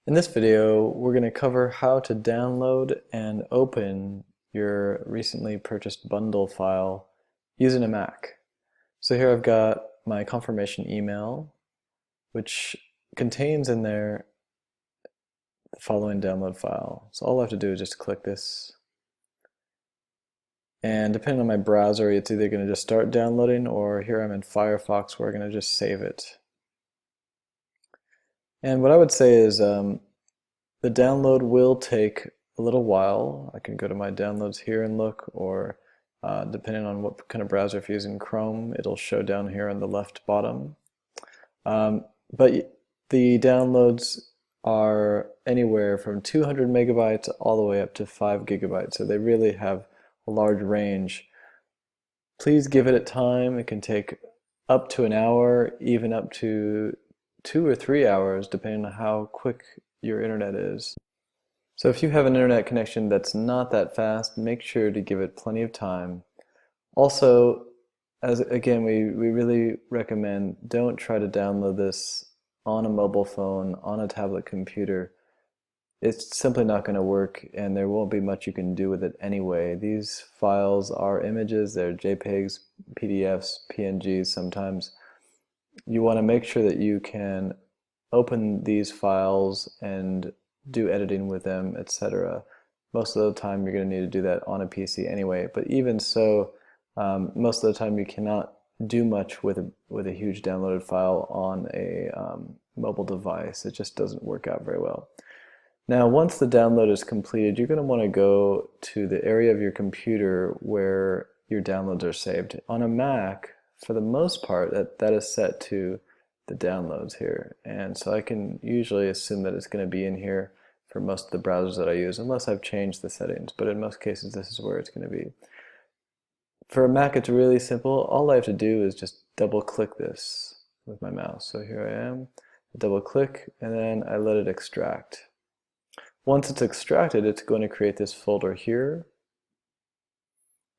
In this video, we're going to cover how to download and open your recently purchased bundle file using a Mac. So here I've got my confirmation email, which contains in there the following download file. So all I have to do is just click this. And depending on my browser, it's either going to just start downloading, or here I'm in Firefox where I'm going to just save it. And what I would say is the download will take a little while. I can go to my downloads here and look, or depending on what kind of browser, if you're using Chrome, it'll show down here on the left bottom. But the downloads are anywhere from 200 megabytes all the way up to 5 gigabytes, so they really have a large range. Please give it a time. It can take up to an hour, even up to 2 or 3 hours, depending on how quick your internet is. So if you have an internet connection that's not that fast, make sure to give it plenty of time. Also, as again, we really recommend don't try to download this on a mobile phone, on a tablet computer. It's simply not going to work, and there won't be much you can do with it anyway. These files are images, they're JPEGs, PDFs, PNGs sometimes. You want to make sure that you can open these files and do editing with them, etc. Most of the time you're going to need to do that on a PC anyway, but even so, most of the time you cannot do much with a huge downloaded file on a mobile device. It just doesn't work out very well. Now, once the download is completed, you're going to want to go to the area of your computer where your downloads are saved. On a Mac, for the most part, that is set to the downloads here, and so I can usually assume that it's going to be in here for most of the browsers that I use, unless I've changed the settings, but in most cases this is where it's going to be. For a Mac, it's really simple. All I have to do is just double click this with my mouse. So here I am, double click, and then I let it extract. Once it's extracted, it's going to create this folder here,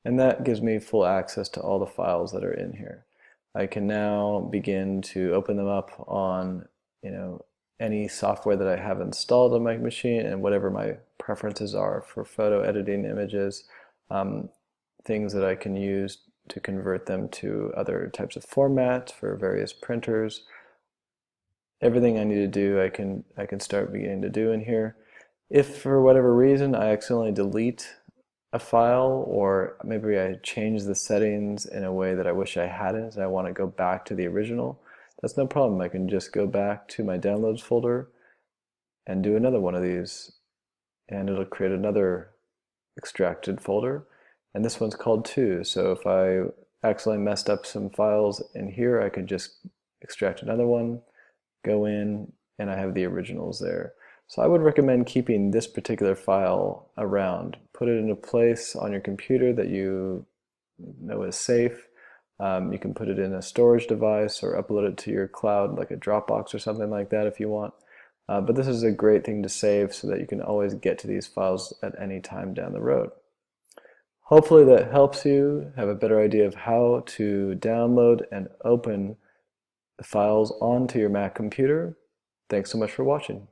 and that gives me full access to all the files that are in here. I can now begin to open them up on, any software that I have installed on my machine, and whatever my preferences are for photo editing images, things that I can use to convert them to other types of formats for various printers. Everything I need to do, I can start beginning to do in here. If for whatever reason I accidentally delete a file, or maybe I change the settings in a way that I wish I hadn't and I want to go back to the original, that's no problem. I can just go back to my downloads folder and do another one of these, and it'll create another extracted folder, and this one's called 2. So if I accidentally messed up some files in here, I could just extract another one, go in, and I have the originals there. So I would recommend keeping this particular file around. Put it in a place on your computer that you know is safe. You can put it in a storage device or upload it to your cloud, like a Dropbox or something like that if you want. But this is a great thing to save so that you can always get to these files at any time down the road. Hopefully that helps you have a better idea of how to download and open the files onto your Mac computer. Thanks so much for watching.